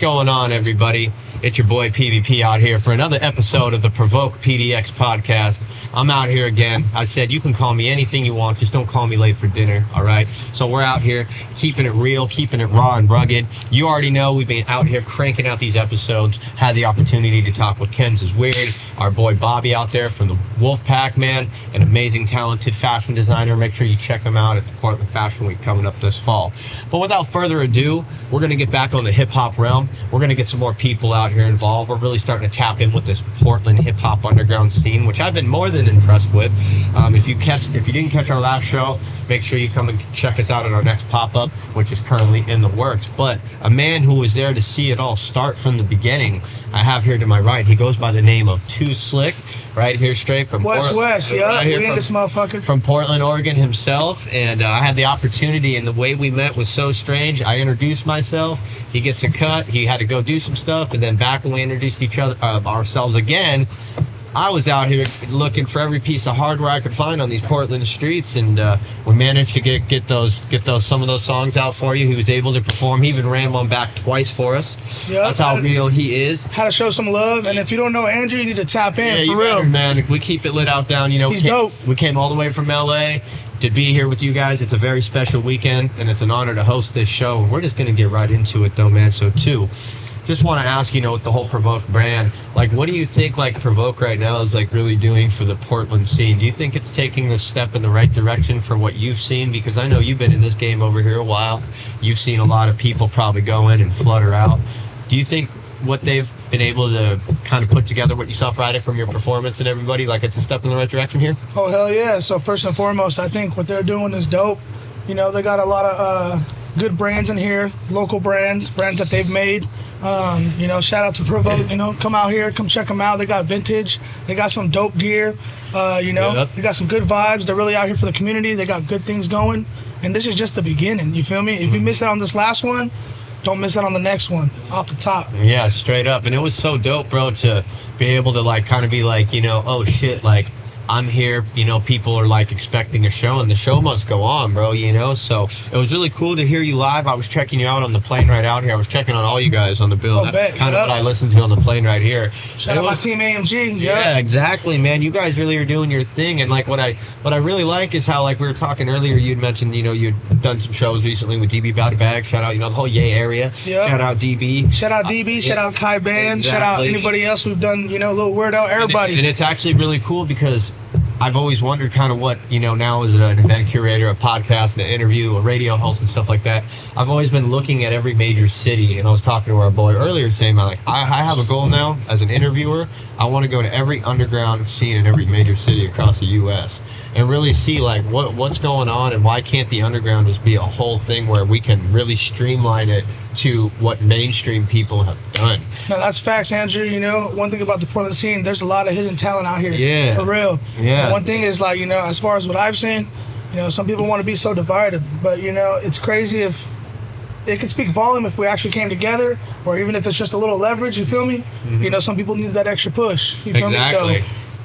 going on, everybody? It's your boy PvP out here for another episode of the Provoke PDX podcast. I'm out here again. I said you can call me anything you want, just don't call me late for dinner, all right? So we're out here keeping it real, keeping it raw and rugged. You already know we've been out here cranking out these episodes. Had the opportunity to talk with Ken's is Weird, our boy Bobby out there from the Wolfpack, man, an amazing, talented fashion designer. Make sure you check him out at the Portland Fashion Week coming up this fall. But without further ado, we're going to get back on the hip-hop realm. We're going to get some more people out here involved. We're really starting to tap in with this Portland hip-hop underground scene, which I've been more than impressed with. If you didn't catch our last show, make sure you come and check us out at our next pop-up, which is currently in the works. But a man who was there to see it all start from the beginning, I have here to my right. He goes by the name of Two Slicc, right here straight from West, yeah, right we in this motherfucker. From Portland, Oregon himself, and I had the opportunity, and the way we met was so strange. I introduced myself, he gets a cut, he had to go do some stuff, and then back when we introduced each other, ourselves again, I was out here looking for every piece of hardware I could find on these Portland streets, and we managed to get some of those songs out for you. He was able to perform. He even ran one back twice for us. Yep, that's how real he is. Had to show some love, and if you don't know Andrew, you need to tap in for real, man. We keep it lit out down. You know, he's dope. We came all the way from LA to be here with you guys. It's a very special weekend, and it's an honor to host this show. We're just gonna get right into it, though, man. So just want to ask, with the whole Provoke brand, like, what do you think, like, Provoke right now is, like, really doing for the Portland scene? Do you think it's taking a step in the right direction for what you've seen? Because I know you've been in this game over here a while. You've seen a lot of people probably go in and flutter out. Do you think what they've been able to kind of put together, what you saw Friday from your performance and everybody, like, it's a step in the right direction here? Oh, hell yeah. So, first and foremost, I think what they're doing is dope. They got a lot of good brands in here, local brands that they've made. Shout out to Prevoke, come out here, come check them out. They got vintage, they got some dope gear, They got some good vibes. They're really out here for the community. They got good things going, and this is just the beginning, you feel me? If you miss out on this last one, don't miss out on the next one, off the top. Yeah, straight up. And it was so dope, bro, to be able to, like, kind of be like, oh shit, like, I'm here, people are, like, expecting a show, and the show must go on, bro, so it was really cool to hear you live. I was checking you out on the plane right out here. I was checking on all you guys on the bill. That's kind of what I listened to on the plane right here. Shout out my team AMG. Yeah, exactly, man. You guys really are doing your thing, and, like, what I really like is how, like, we were talking earlier, you'd mentioned, you'd done some shows recently with DB About a Bag. Shout out, the whole Yay area. Yep. Shout out DB. Shout out DB. Shout out Kai Band. Exactly. Shout out anybody else who've done, little word out, everybody. And it's actually really cool because I've always wondered kind of what, now as an event curator, a podcast, an interview, a radio host and stuff like that, I've always been looking at every major city, and I was talking to our boy earlier saying, I have a goal now as an interviewer. I want to go to every underground scene in every major city across the U.S. and really see, like, what's going on, and why can't the underground just be a whole thing where we can really streamline it to what mainstream people have done. No, that's facts, Andrew. One thing about the Portland scene, there's a lot of hidden talent out here. Yeah. For real. Yeah. And one thing is, like, as far as what I've seen, some people want to be so divided, but, it's crazy if it could speak volume if we actually came together, or even if it's just a little leverage, you feel me? Mm-hmm. Some people need that extra push. You feel me? So,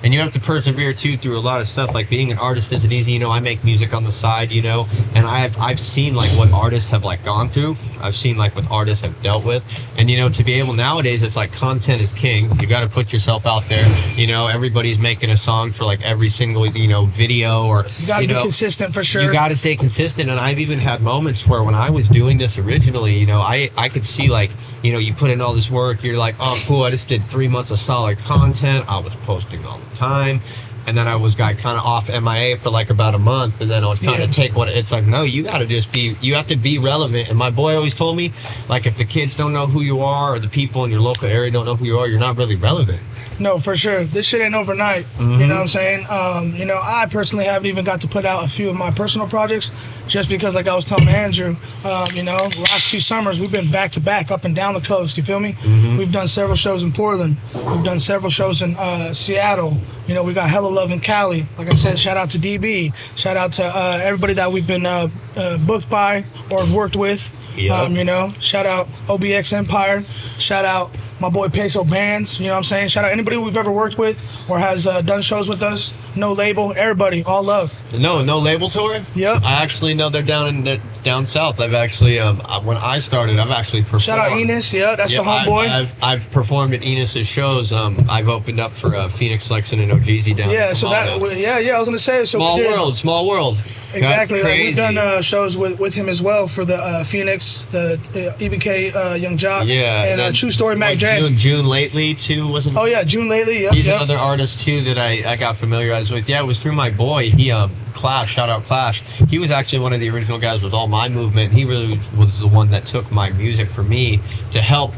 and you have to persevere too through a lot of stuff. Like, being an artist isn't easy. I make music on the side, and I've seen, like, what artists have, like, gone through. I've seen, like, what artists have dealt with. And to be able nowadays, it's like content is king. You got to put yourself out there. Everybody's making a song for, like, every single video, or you got to be consistent for sure. You got to stay consistent. And I've even had moments where when I was doing this originally, I could see, like, you put in all this work. You're like, oh cool, I just did 3 months of solid content. I was posting all the time, and then I was kind of off MIA for like about a month, and then I was trying to take what it's like. No, you got to you have to be relevant. And my boy always told me, like, if the kids don't know who you are, or the people in your local area don't know who you are, you're not really relevant. No, for sure. This shit ain't overnight. Mm-hmm. You know what I'm saying? I personally haven't even got to put out a few of my personal projects, just because, like I was telling Andrew, last 2 summers we've been back to back up and down the coast. You feel me? Mm-hmm. We've done several shows in Portland. We've done several shows in Seattle. We got hella love in Cali. Like I said, shout out to DB. Shout out to everybody that we've been booked by or worked with. Yep. You know, shout out OBX Empire. Shout out my boy Peso Bands. You know what I'm saying? Shout out anybody we've ever worked with or has done shows with us. No label. Everybody. All love. No label tour? Yep. I actually know they're down south. I've actually, when I started, I've actually performed. Shout out Enos. Yeah, that's the homeboy. I've performed at Enos's shows. I've opened up for Phoenix Flexen and Ojeezy down. Yeah, so that, I was gonna say. So small world. Exactly. Like we've done shows with him as well for the Phoenix, the EBK Young Jock, and True Story Mac J. June Lately too, wasn't? Oh yeah, June Lately. Yep, He's another artist too that I got familiarized with. Yeah, it was through my boy. He Clash, shout out Clash. He was actually one of the original guys with All My Movement. He really was the one that took my music for me to help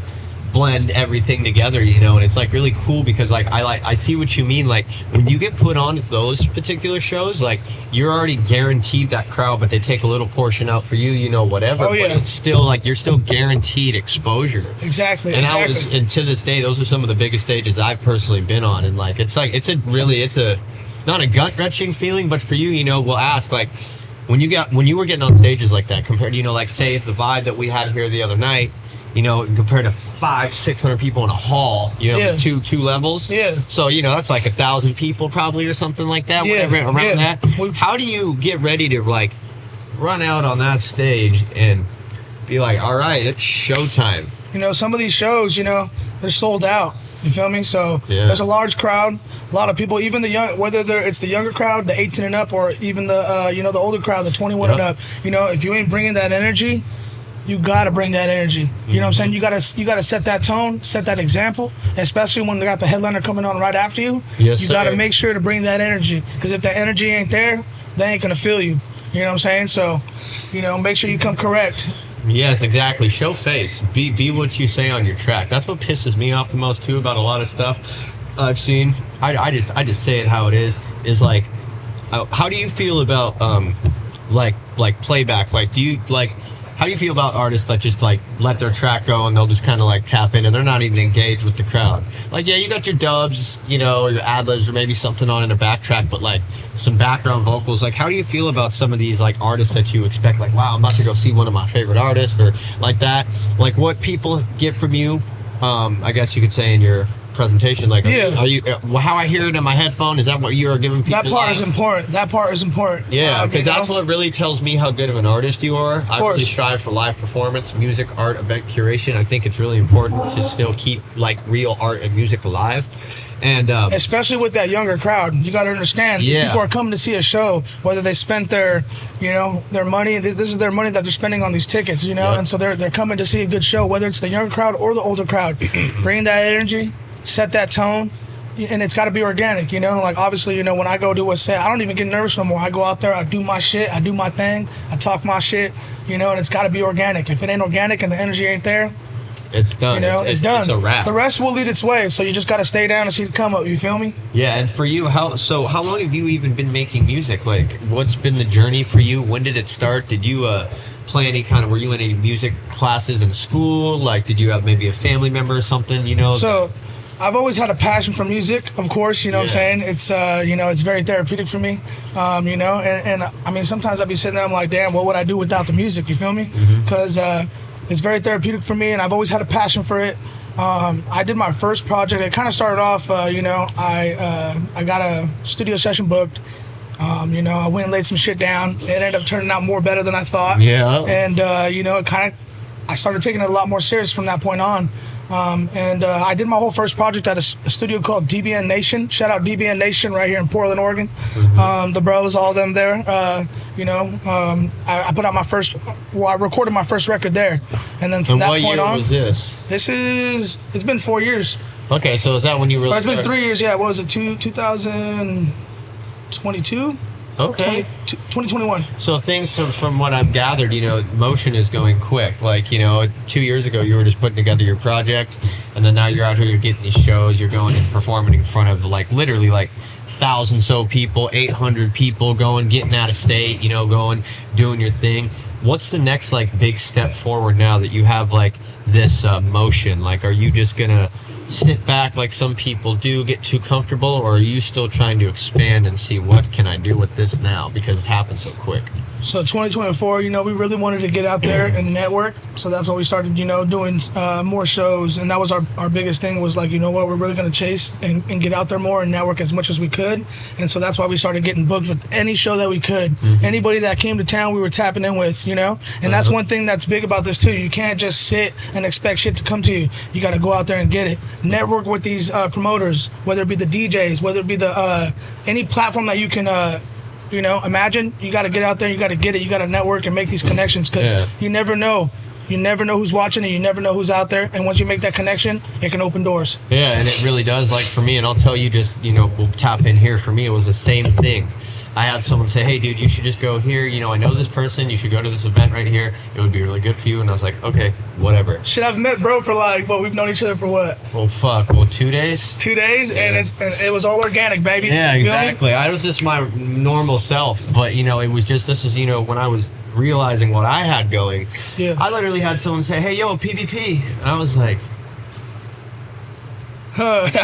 blend everything together, you know. And it's like really cool because like I see what you mean. Like when you get put on those particular shows, like you're already guaranteed that crowd, but they take a little portion out for you, you know, whatever. Oh yeah. But it's still like you're still guaranteed exposure. Exactly. And and to this day, those are some of the biggest stages I've personally been on. And like it's a not a gut-wrenching feeling, but for you, you know, we'll ask like when you were getting on stages like that compared to, you know, like say the vibe that we had here the other night, you know, compared to 500-600 people in a hall, you know, two levels. Yeah. So, you know, that's like 1,000 people probably or something like that, whatever, around that. How do you get ready to like run out on that stage and be like, all right, it's showtime? You know, some of these shows, you know, they're sold out. You feel me? So there's a large crowd, a lot of people, even the young, whether it's the younger crowd, the 18 and up, or even the the older crowd, the 21 and up. You know, if you ain't bringing that energy, you gotta bring that energy. You know what I'm saying? You gotta set that tone, set that example, especially when they got the headliner coming on right after you. Yes, you gotta make sure to bring that energy, because if that energy ain't there, they ain't gonna feel you. You know what I'm saying? So, you know, make sure you come correct. Yes, exactly. Show face. Be what you say on your track. That's what pisses me off the most too about a lot of stuff I've seen. I just say it how it is. Is like, how do you feel about like playback? Like, do you like? How do you feel about artists that just like let their track go and they'll just kind of like tap in and they're not even engaged with the crowd? Like, yeah, you got your dubs, you know, your ad-libs or maybe something on in a backtrack, but like some background vocals. Like, how do you feel about some of these like artists that you expect, like, wow, I'm about to go see one of my favorite artists or like that? Like what people get from you, I guess you could say in your presentation, like, are you how I hear it in my headphone, is that what you are giving people? That part is important. Yeah, because that's what really tells me how good of an artist you are. I really strive for live performance, music, art, event curation. I think it's really important to still keep like real art and music alive. And especially with that younger crowd, you got to understand, these people are coming to see a show, whether they spent their money, this is their money that they're spending on these tickets, you know, and so they're coming to see a good show, whether it's the younger crowd or the older crowd. Bring that energy, set that tone, and it's got to be organic, you know. Like obviously, you know, when I go do a set, I don't even get nervous no more. I go out there, I do my shit, I do my thing, I talk my shit, you know, and it's got to be organic. If it ain't organic and the energy ain't there, it's done. You know, it's done. It's a wrap. The rest will lead its way, so you just got to stay down and see the come up. You feel me? Yeah, and for you, how long have you even been making music? Like, what's been the journey for you? When did it start? Did you play any kind of, were you in any music classes in school? Like, did you have maybe a family member or something, you know? So, I've always had a passion for music, of course, you know what I'm saying? It's, you know, it's very therapeutic for me, you know, and I mean, sometimes I'd be sitting there, I'm like, damn, what would I do without the music, you feel me? Because it's very therapeutic for me, and I've always had a passion for it. I did my first project. It kind of started off, you know, I got a studio session booked. You know, I went and laid some shit down. It ended up turning out more better than I thought. Yeah. And, you know, I started taking it a lot more serious from that point on. And I did my whole first project at a studio called DBN Nation. Shout out DBN Nation right here in Portland, Oregon. The bros, all them there. You know, I put out I recorded my first record there. And then from that point on. What year was this? It's been 4 years. Okay, so is that when you really It's been 3 years, yeah. What was it, 2022? Okay. 2021. So things from what I've gathered, you know, motion is going quick. Like, you know, 2 years ago you were just putting together your project, and then now you're out here, you're getting these shows, you're going and performing in front of like literally like 1,000 so people, 800 people, getting out of state, you know, doing your thing. What's the next like big step forward now that you have like this motion? Like, are you just gonna sit back like some people do, get too comfortable, or are you still trying to expand and see what can I do with this now, because it's happened so quick? So 2024, you know, we really wanted to get out there and network. So that's why we started, you know, doing more shows. And that was our biggest thing, was like, you know what, we're really going to chase and get out there more and network as much as we could. And so that's why we started getting booked with any show that we could. Anybody that came to town, we were tapping in with, you know. And that's one thing that's big about this too. You can't just sit and expect shit to come to you. You got to go out there and get it. Network with these promoters, whether it be the DJs, whether it be the any platform that you can you know, imagine. You got to get out there, you got to get it, you got to network and make these connections, because you never know. You never know who's watching and you never know who's out there. And once you make that connection, it can open doors. Yeah, and it really does. Like for me, and I'll tell you, just, you know, we'll tap in here. For me, it was the same thing. I had someone say, hey, dude, you should just go here. You know, I know this person. You should go to this event right here. It would be really good for you. And I was like, okay, whatever. Shit, I've met bro for like, well, we've known each other for what? Well, fuck. Well, 2 days? 2 days, and it was all organic, baby. Yeah, exactly. I was just my normal self. But, you know, it was just, this is, you know, when I was realizing what I had going, I literally had someone say, hey, yo, PVP. And I was like, like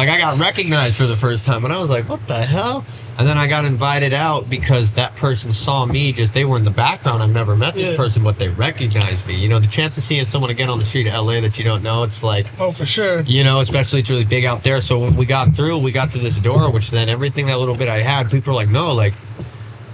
I got recognized for the first time. And I was like, what the hell? And then I got invited out because that person saw me, just, they were in the background. I've never met this person, but they recognized me. You know, the chance of seeing someone again on the street of LA that you don't know, it's like, oh, for sure. You know, especially it's really big out there. So when we got through, we got to this door, which then everything, that little bit I had, people were like, no, like,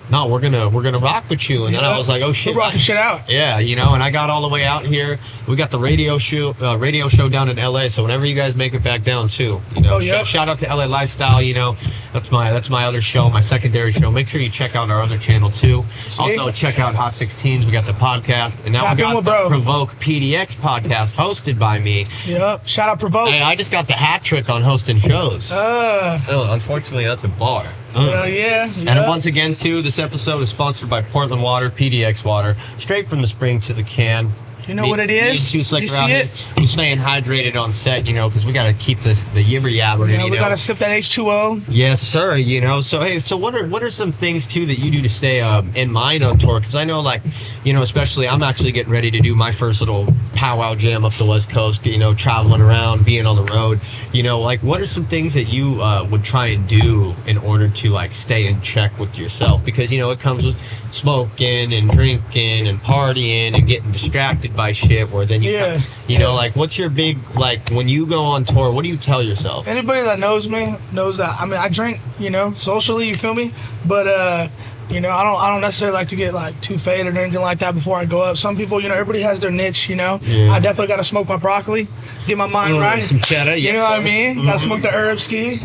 no, we're gonna rock with you. And then I was like, oh shit, we're rocking shit out. Yeah, you know. And I got all the way out here. We got the radio show down in LA. So whenever you guys make it back down too, you know, shout out to LA Lifestyle. You know, that's my other show, my secondary show. Make sure you check out our other channel too. Also check out Hot 16s. We got the podcast, and now we got the Provoke PDX podcast hosted by me. Yep. Shout out Provoke. Hey, I just got the hat trick on hosting shows. Unfortunately, that's a bar. And once again, too, this episode is sponsored by Portland Water, PDX water, straight from the spring to the can. You know what it is? Two Slicc, you see it? We're staying hydrated on set, you know, because we got to keep the yibber yabber. You know, we got to sip that H2O. Yes, sir. You know, so hey, so what are some things too that you do to stay in mind on tour? Because I know, like, you know, especially I'm actually getting ready to do my first little powwow jam up the West Coast. You know, traveling around, being on the road. You know, like, what are some things that you would try and do in order to, like, stay in check with yourself? Because, you know, it comes with smoking and drinking and partying and getting distracted by shit, where then you know, like, what's your big, like, when you go on tour, what do you tell yourself? Anybody that knows me knows that, I mean, I drink, you know, socially, you feel me? But you know, I don't necessarily like to get like too faded or anything like that before I go up. Some people, you know, everybody has their niche, you know. I definitely got to smoke my brockoli, get my mind right. Some cheddar, you know what I mean? Got to smoke the herb ski.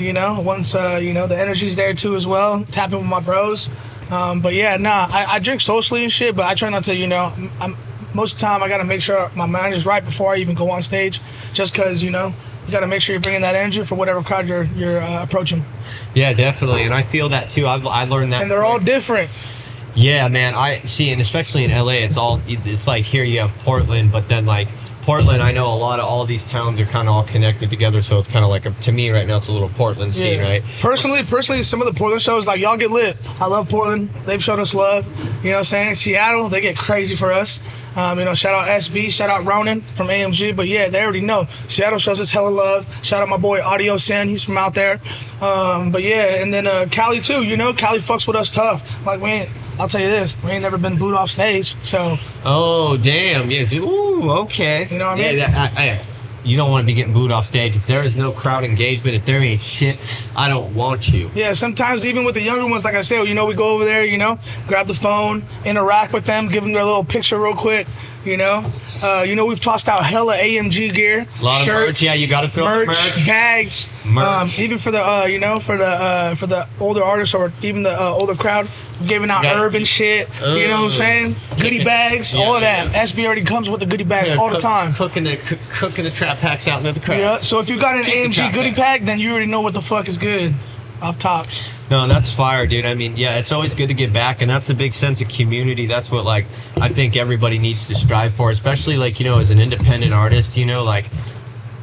You know, once you know, the energy's there too as well. Tapping with my bros. But yeah, I drink socially and shit, but I try not to, you know, most of the time I got to make sure my mind is right before I even go on stage, just because, you know, you got to make sure you're bringing that energy for whatever crowd you're approaching. Yeah, definitely, and I feel that too. I learned that. And they're all different. Yeah, man. I see, and especially in LA, it's like here you have Portland, but then like Portland, I know all these towns are kind of all connected together, so it's kind of like to me right now, it's a little Portland scene, right? Personally, some of the Portland shows, like, y'all get lit. I love Portland. They've showed us love. You know what I'm saying? Seattle, they get crazy for us. You know, shout out SB, shout out Ronan from AMG. But yeah, they already know. Seattle shows us hella love. Shout out my boy Audio Sin, he's from out there. But yeah, and then Cali too. You know, Cali fucks with us tough. Like, I'll tell you this, we ain't never been booed off stage, so. Oh, damn, yes. Ooh, okay. You know what I mean? Yeah, you don't want to be getting booed off stage. If there is no crowd engagement, if there ain't shit, I don't want you. Yeah, sometimes even with the younger ones, like I said, you know, we go over there, you know, grab the phone, interact with them, give them their little picture real quick, you know. You know, we've tossed out hella AMG gear. A lot shirts, of merch, you got to throw merch. Bags. Merch. Even for the, you know, for the older artists or even the older crowd, we're giving out urban shit, you know what I'm saying? Goodie bags, all of that. SB already comes with the goodie bags all the time. Cooking the trap packs out in the crowd. Yeah, so if you got an AMG goodie pack, then you already know what the fuck is good. Off tops. No, that's fire, dude. I mean, yeah, it's always good to get back, and that's a big sense of community. That's what, like, I think everybody needs to strive for, especially, like, you know, as an independent artist, you know, like,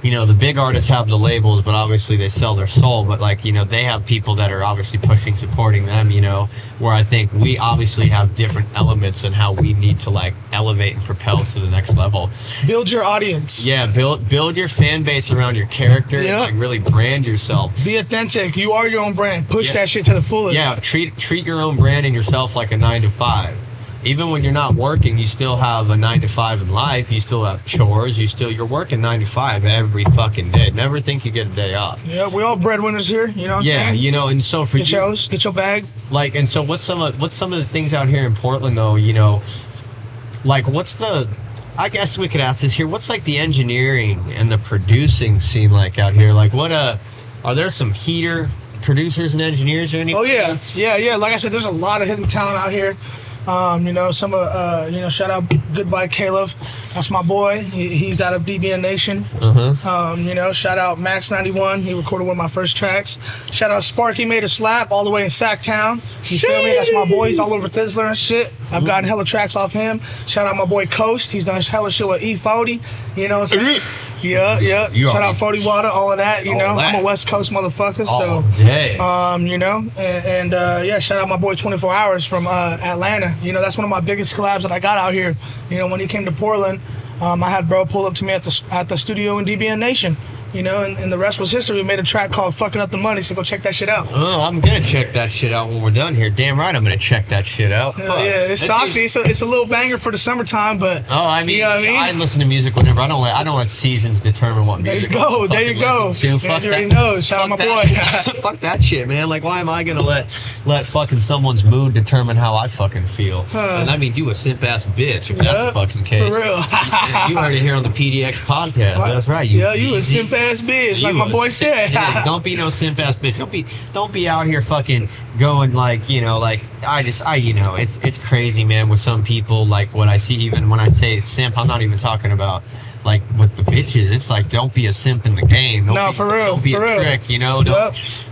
you know, the big artists have the labels, but obviously they sell their soul. But like, you know, they have people that are obviously pushing, supporting them, you know, where I think we obviously have different elements in how we need to like elevate and propel to the next level. Build your audience. Yeah, build your fan base around your character. Yep. And like really brand yourself. Be authentic. You are your own brand. Push that shit to the fullest. Yeah, treat your own brand and yourself like a 9 to 5. Even when you're not working, you still have a 9 to 5 in life. You still have chores. You're working 9 to 5 every fucking day. Never think you get a day off. Yeah, we all breadwinners here. You know what I'm saying? Yeah, you know, and so for get your bag. Like, and so what's some of the things out here in Portland though? You know, like I guess we could ask this here. What's like the engineering and the producing scene like out here? Like, are there some heater producers and engineers or anything? Oh yeah. Like I said, there's a lot of hidden talent out here. You know, shout out Goodbye Caleb. That's my boy. He's out of DBN Nation. You know, shout out Max 91. He recorded one of my first tracks. Shout out Sparky, made a slap all the way in Sacktown. You feel me? That's my boy. He's all over Thizzler and shit. I've gotten hella tracks off him. Shout out my boy Coast. He's done hella shit with E40. You know what I'm saying? Yeah. Shout out 40 Water, all of that. You know, I'm a West Coast motherfucker. All So, day. you know, and yeah, shout out my boy 24 Hours from Atlanta. You know, that's one of my biggest collabs that I got out here. You know, when he came to Portland, I had bro pull up to me at the studio in DBN Nation. You know, and the rest was history. We made a track called Fucking Up the Money, so go check that shit out. Oh, I'm gonna check that shit out when we're done here. Damn right, I'm gonna check that shit out. Yeah, it's saucy. It's a little banger for the summertime, but I mean, you know what I mean? I listen to music whenever. I don't let seasons determine what There music. you go. There you go. Fuck You already that. know. Shout out my boy. Fuck that shit, man. Like, why am I gonna let fucking someone's mood determine how I fucking feel? And I mean, you a simp ass bitch if that's the fucking case. For real. You heard it here on the PDX podcast. That's right. You a simp ass bitch, like my boy said. Yeah, don't be no simp ass bitch. Don't be out here fucking going like, you know, like I you know, it's crazy, man, with some people. Like what I see, even when I say simp, I'm not even talking about like with the bitches. It's like, don't be a simp in the game. For real. Don't be for a real. trick, you know.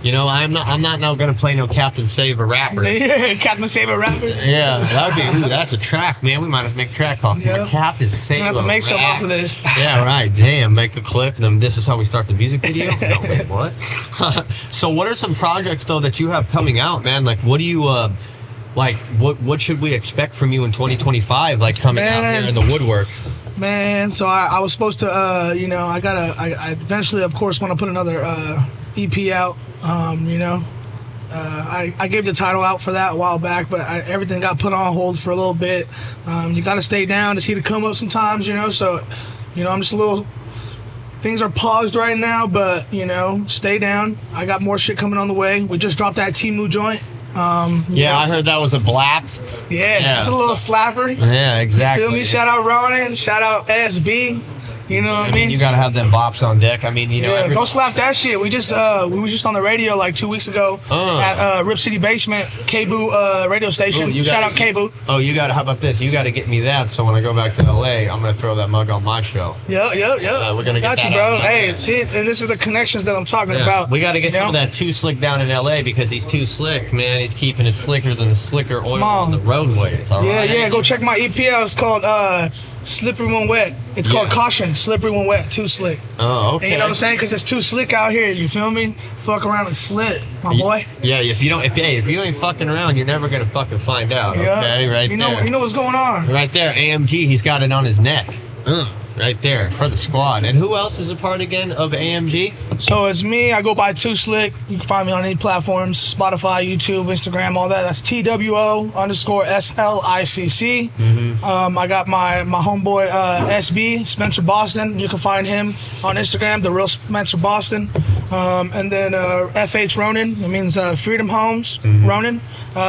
You know, I'm not now gonna play no Captain Save a Rapper. Yeah, Captain Save a Rapper. Yeah, that's a track, man. We might have to make a track called Captain Save a Rapper. We have to make something off of this. Yeah, right. Damn, make a clip. And then this is how we start the music video. No, wait, what? So, what are some projects though that you have coming out, man? Like, what do you like? What should we expect from you in 2025? Like coming out here in the woodwork. Man, so I was supposed to, you know, I eventually, of course, want to put another EP out. You know, I gave the title out for that a while back, but everything got put on hold for a little bit. You got to stay down to see the come up sometimes, you know. So, you know, I'm just a little. Things are paused right now, but you know, stay down. I got more shit coming on the way. We just dropped that Timu joint. I heard that was a blap. Yeah, it's a little slapper. Yeah, exactly. You feel me? Shout out Ronan. Shout out SB. You know what I mean? You gotta have them bops on deck. I mean, you know. Go slap that shit. We was just on the radio like 2 weeks ago at Rip City Basement, K-Boo radio station. Shout out K-Boo. Oh, how about this? You gotta get me that, so when I go back to LA, I'm gonna throw that mug on my show. Yeah. We're gonna got get you, that bro. out. Hey, see, and this is the connections that I'm talking about. We gotta get some of that Two Slicc down in LA because he's too slick, man. He's keeping it slicker than the slicker oil on the roadways. All right? Yeah. Go check my EP out. It's called Slippery When Wet. It's called Caution, Slippery When Wet, Too Slick. Oh, okay. And you know what I'm saying? Because it's too slick out here. You feel me? Fuck around and slip, my boy. Yeah, if you ain't fucking around, you're never gonna fucking find out. Yeah. Okay, right there. You know what's going on. Right there, AMG. He's got it on his neck. Right there for the squad. And who else is a part again of AMG? So it's me. I go by Two Slicc. You can find me on any platforms: Spotify, YouTube, Instagram, all that. That's TWO_SLICC. I got my homeboy SB Spencer Boston. You can find him on Instagram, the real Spencer Boston. And then FH Ronin. It means Freedom Homes Ronin.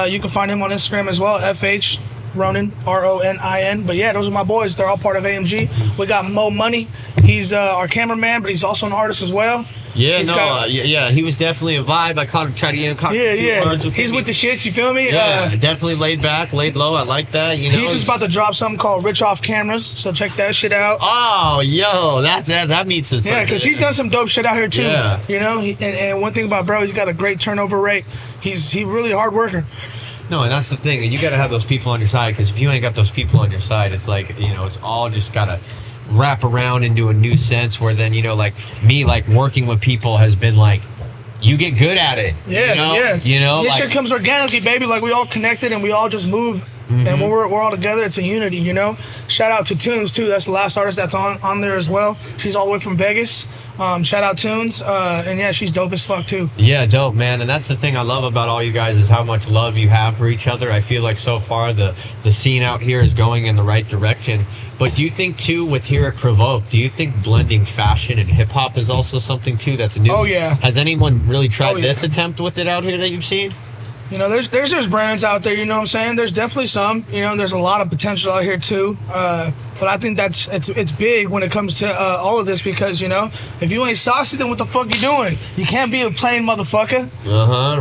You can find him on Instagram as well. FH Ronin, RONIN. But yeah, those are my boys. They're all part of AMG. We got Mo Money. He's our cameraman, but he's also an artist as well. Yeah, he was definitely a vibe. I tried to get him. He's with the shits, you feel me? Yeah, definitely laid back, laid low. I like that. You know, he's just about to drop something called Rich Off Cameras, so check that shit out. Oh, yo, that meets his. Yeah, because he's done some dope shit out here too. Yeah. You know, and one thing about bro, he's got a great turnover rate. He's really hard worker. No, and that's the thing. You got to have those people on your side, because if you ain't got those people on your side, it's like, you know, it's all just gotta wrap around into a new sense where then, you know, like me, like working with people has been like, you get good at it. Yeah, you know? yeah. You know, this like, shit comes organically, baby. Like we all connected and we all just move. And when we're all together, it's a unity, you know? Shout out to Tunes, too. That's the last artist that's on there as well. She's all the way from Vegas. Shout out Tunes. And yeah, she's dope as fuck, too. Yeah, dope, man. And that's the thing I love about all you guys is how much love you have for each other. I feel like so far the scene out here is going in the right direction. But do you think, too, with here at Provoke, do you think blending fashion and hip-hop is also something, too, that's new? Oh, yeah. Has anyone really tried this attempt with it out here that you've seen? You know, there's brands out there, you know what I'm saying? There's definitely some, you know, there's a lot of potential out here too. But I think it's big when it comes to all of this because, you know, if you ain't saucy, then what the fuck you doing? You can't be a plain motherfucker.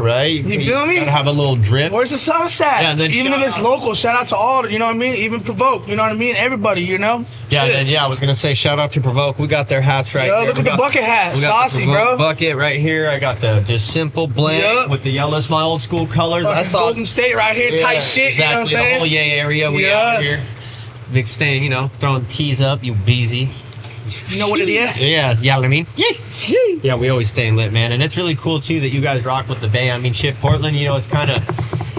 Right. You feel me? Gotta have a little drip. Where's the sauce at? Yeah, and then even if it's local, shout out to all, you know what I mean? Even Provoke, you know what I mean? Everybody, you know? Yeah, and then, I was gonna say shout out to Provoke. We got their hats right here. Look at the bucket hat, saucy, bro. Bucket right here. I got the just simple blank with the yellow, my old school colors. I saw Golden State right here, tight shit. Exactly, you know what I'm saying? The whole yay area. We out here. Big stain, you know, throwing tees up, you beezy. You know what it is? Yeah, what I mean? Yeah, we always stay lit, man. And it's really cool, too, that you guys rock with the Bay. I mean, shit, Portland, you know, it's kind of,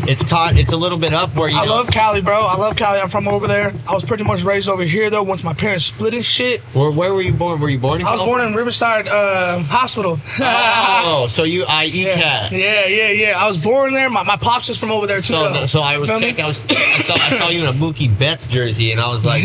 it's a little bit up where, I love Cali, bro. I love Cali. I'm from over there. I was pretty much raised over here, though, once my parents split and shit. Where were you born? Were you born in California? I was born in Riverside Hospital. Oh, so you IE cat. Yeah. I was born there. My pops is from over there, too. So I was checking, I saw you in a Mookie Betts jersey, and I was like,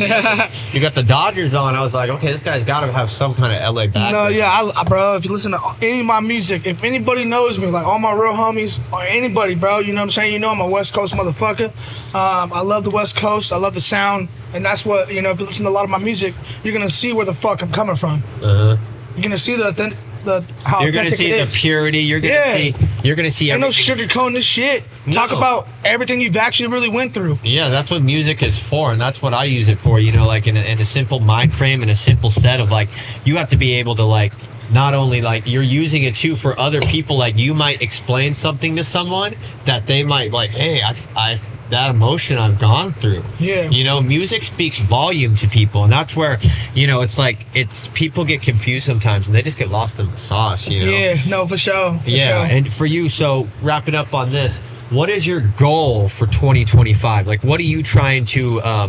you got the Dodgers on. I was like, okay, this guy's got to have some kind of LA background. No, yeah, bro, if you listen to any of my music, if anybody knows me, like all my real homies, or anybody, bro, you know what I'm saying? You know I'm a West Coast motherfucker. I love the West Coast. I love the sound. And that's what, you know, if you listen to a lot of my music, you're going to see where the fuck I'm coming from. You're going to see how you're gonna see the purity. You're gonna see. You're gonna see. Ain't no sugarcoating this shit. No. Talk about everything you've actually really went through. Yeah, that's what music is for, and that's what I use it for. You know, like in a simple mind frame and a simple set of like, you have to be able to like. Not only like you're using it too for other people, like you might explain something to someone that they might like, hey, I that emotion I've gone through. Yeah. You know, music speaks volume to people, and that's where, you know, it's like people get confused sometimes and they just get lost in the sauce, you know? Yeah, no, for sure. And for you, so wrapping up on this, what is your goal for 2025? Like, what are you trying to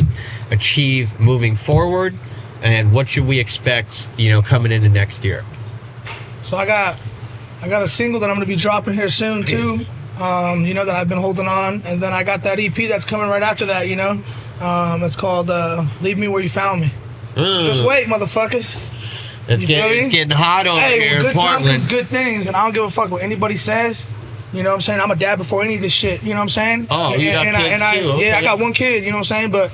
achieve moving forward, and what should we expect, you know, coming into next year? So I got a single that I'm gonna be dropping here soon too. You know, that I've been holding on, and then I got that EP that's coming right after that. You know, it's called "Leave Me Where You Found Me." So just wait, motherfuckers. It's getting hot over here in good Portland. time comes good things, and I don't give a fuck what anybody says. You know what I'm saying? I'm a dad before any of this shit. You know what I'm saying? Oh, you got kids too? Okay. Yeah, I got one kid. You know what I'm saying? But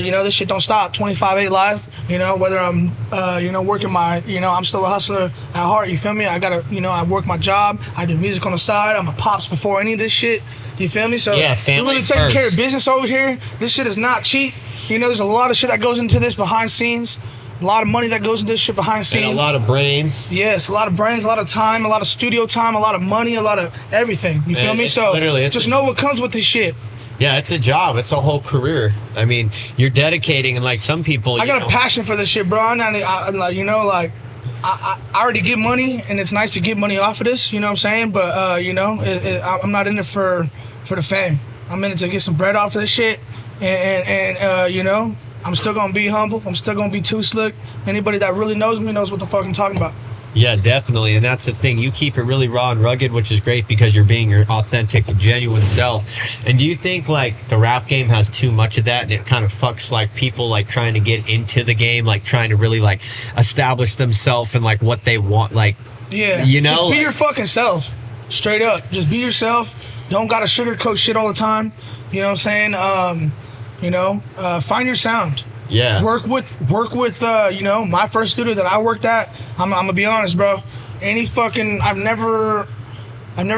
you know, this shit don't stop. 25/8 life. You know, whether I'm you know, working my, you know, I'm still a hustler at heart. You feel me? I gotta, you know, I work my job. I do music on the side. I'm a pops before any of this shit. You feel me? So yeah, family we're really taking care of business over here. This shit is not cheap. You know, there's a lot of shit that goes into this behind scenes. A lot of money that goes into this shit behind scenes. And a lot of brains. Yes, a lot of brains, a lot of time, a lot of studio time, a lot of money, a lot of everything. You feel me? So just know what comes with this shit. Yeah, it's a job. It's a whole career. I mean, you're dedicating, and like some people, I got a passion for this shit, bro. I you know, like I already get money, and it's nice to get money off of this. You know what I'm saying? But you know, I'm not in it for the fame. I'm in it to get some bread off of this shit, and you know, I'm still gonna be humble. I'm still gonna be Two Slicc. Anybody that really knows me knows what the fuck I'm talking about. Yeah, definitely. And that's the thing. You keep it really raw and rugged, which is great because you're being your authentic, genuine self. And do you think, like, the rap game has too much of that and it kind of fucks, like, people, like, trying to get into the game, like, trying to really, like, establish themselves and, like, what they want, like, yeah, you know? Just be your fucking self. Straight up. Just be yourself. Don't gotta sugarcoat shit all the time. You know what I'm saying? You know, find your sound. Yeah. Work with you know, my first studio that I worked at. I'm gonna be honest, bro. I've never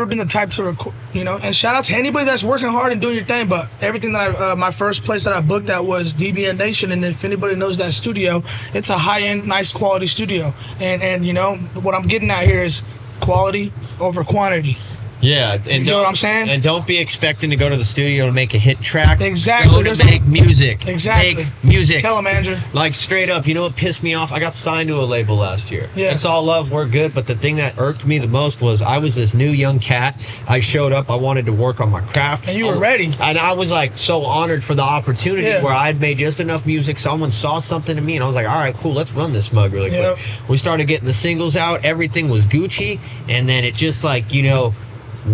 been the type to record, you know. And shout out to anybody that's working hard and doing your thing. But everything that my first place that I booked at was DBN Nation, and if anybody knows that studio, it's a high end, nice quality studio. And you know what I'm getting at here is quality over quantity. Yeah, and You know what I'm saying? And don't be expecting to go to the studio to make a hit track. Exactly. Go to make music. Exactly. Make music. Tell him, Andrew. Like, straight up, you know what pissed me off? I got signed to a label last year. Yeah. It's all love, we're good, but the thing that irked me the most was I was this new young cat. I showed up, I wanted to work on my craft. And you were ready. And I was like so honored for the opportunity where I had made just enough music, someone saw something in me, and I was like, all right, cool, let's run this mug really quick. We started getting the singles out, everything was Gucci, and then it just like, you know,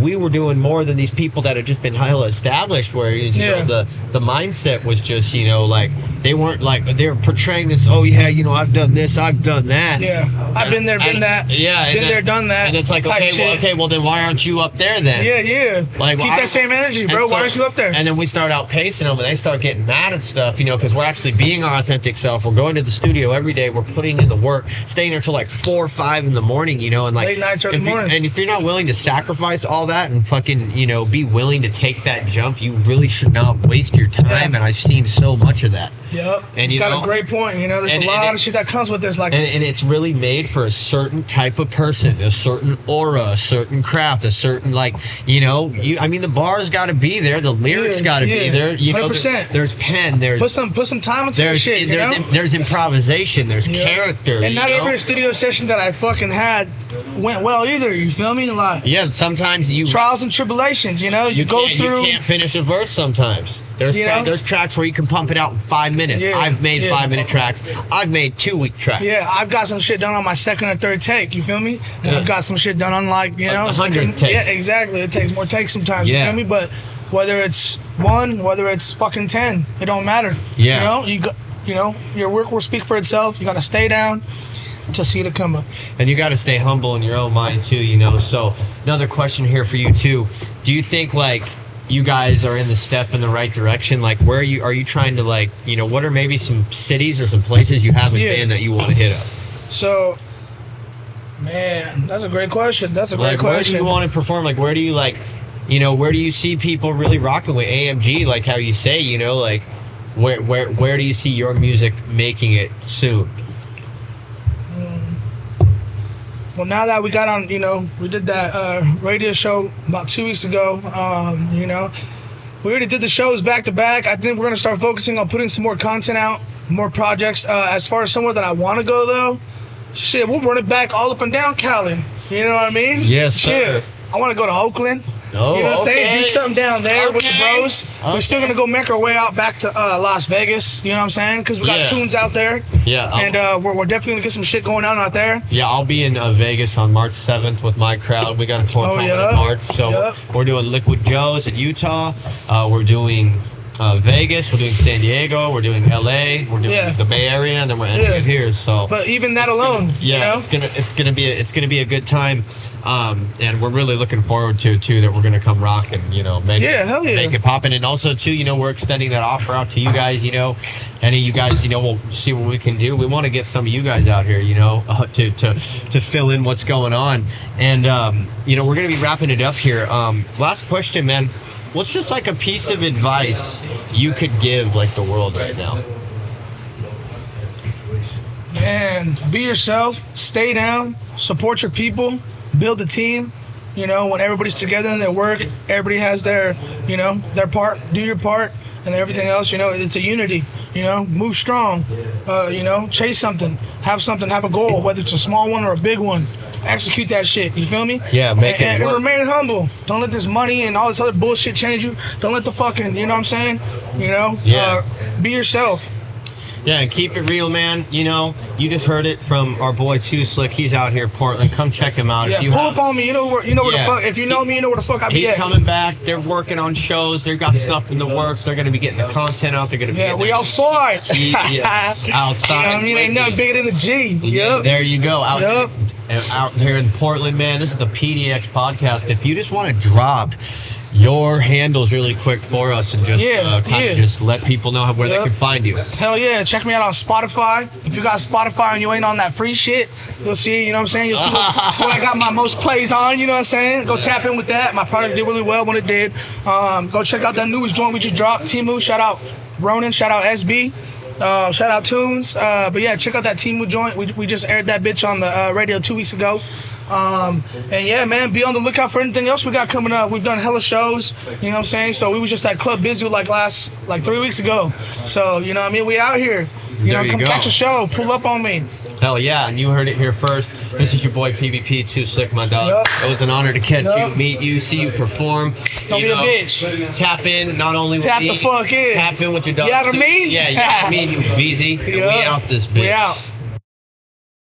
we were doing more than these people that had just been hella established, where you know, the mindset was just, you know, like they weren't like, they were portraying this, oh yeah, you know, I've done this, I've done that. Yeah, I've been there, been that. Yeah, been there, done that. And it's like, okay, well then why aren't you up there then? Yeah. Like, keep that same energy, bro. Why aren't you up there? And then we start outpacing them, and they start getting mad and stuff, you know, because we're actually being our authentic self. We're going to the studio every day. We're putting in the work, staying there till like 4 or 5 in the morning, you know, and like late nights, early mornings. And if you're not willing to sacrifice all that and fucking, you know, be willing to take that jump, you really should not waste your time. And I've seen so much of that. Yep. And you got a great point. You know, there's a lot of shit that comes with this. Like, and it's really made for a certain type of person, a certain aura, a certain craft, a certain, like, you know, I mean, the bar's got to be there, the lyrics got to be there. You 100%. know, there's pen, there's put some time into this shit. There's improvisation, there's character. And not every studio session that I fucking had went well either. You feel me? Like, yeah, sometimes you trials and tribulations. You know, you go through. You can't finish a verse sometimes. There's tracks where you can pump it out in 5 minutes. I've made 5-minute tracks. I've made 2-week tracks. Yeah, I've got some shit done on my second or third take. You feel me? And I've got some shit done on, like, you know, 100th take. Yeah, exactly. It takes more takes sometimes. You feel me? But whether it's 1, whether it's fucking 10, it don't matter. Yeah. You know, your work will speak for itself. You got to stay down to see the come up. And you got to stay humble in your own mind too, you know. So another question here for you too. Do you think, like, you guys are in the step in the right direction? Like, where are you trying to, like, you know, what are maybe some cities or some places you haven't been that you want to hit up? So, man, that's a great question. That's a great question. Where do you want to perform? Like, where do you, like, you know, where do you see people really rocking with AMG? Like how you say, you know, like, where do you see your music making it soon? Well, now that we got on, you know, we did that radio show about 2 weeks ago, you know, we already did the shows back to back. I think we're going to start focusing on putting some more content out, more projects. As far as somewhere that I want to go, though, shit, we'll run it back all up and down Cali. You know what I mean? Yes, sir. Shit, I want to go to Oakland. Oh, you know what I'm saying? Do something down there with the bros. Okay. We're still going to go make our way out back to Las Vegas. You know what I'm saying? Because we got tunes out there. Yeah. And we're definitely going to get some shit going on out there. Yeah, I'll be in Vegas on March 7th with my crowd. We got a tour coming in March. So we're doing Liquid Joe's in Utah. We're doing Vegas. We're doing San Diego. We're doing LA. We're doing the Bay Area, and then we're ending it here. So, but even that alone, you know? it's gonna be a good time. And we're really looking forward to it too, that we're gonna come rock and, you know, make it poppin'. And also too, you know, we're extending that offer out to you guys. You know, any of you guys, you know, we'll see what we can do. We want to get some of you guys out here, you know, to fill in what's going on. And you know, we're gonna be wrapping it up here. Last question, man. What's just like a piece of advice you could give, like, the world right now? Man, be yourself, stay down, support your people, build a team. You know, when everybody's together in their work, everybody has their, you know, their part, do your part, and everything else, you know, it's a unity. You know, move strong, you know, chase something, have a goal, whether it's a small one or a big one. Execute that shit, you feel me? Yeah, make it work. And remain humble. Don't let this money and all this other bullshit change you. Don't let the fucking, you know what I'm saying? You know, be yourself. Yeah, and keep it real, man. You know, you just heard it from our boy Two Slicc. He's out here in Portland. Come check him out. Yeah, pull up on me. You know where the fuck. If you know me, you know where the fuck I be at. He's coming back. They're working on shows. They've got stuff in the works. They're gonna be getting the content out. They're gonna be we outside. Outside. You know what I mean? Ain't nothing bigger than the G. Yep. There you go. Out here in Portland, man. This is the PDX podcast. If you just want to drop your handles really quick for us and just just let people know where they can find you. Hell yeah, check me out on Spotify. If you got Spotify and you ain't on that free shit, you'll see, you know what I'm saying? You'll see what I got my most plays on, you know what I'm saying? Go tap in with that. My product did really well when it did. Go check out that newest joint we just dropped, Timu. Shout out Ronan, shout out SB. Shout out Tunes. But yeah, check out that Timu joint. We just aired that bitch on the radio 2 weeks ago. And yeah, man, be on the lookout for anything else we got coming up. We've done hella shows, you know what I'm saying? So we was just at Club Busy like 3 weeks ago. So, you know what I mean? We out here. You know, come catch a show. Pull up on me. Hell yeah, and you heard it here first. This is your boy PVP, Two Slicc, my dog. Yep. It was an honor to catch you, meet you, see you perform. Don't be a bitch. Tap in, not only with Tap me. the fuck in. Tap in with your dog. You know what I mean? Yeah, you know what I mean? You Beezy. Yep. We out this bitch. We out.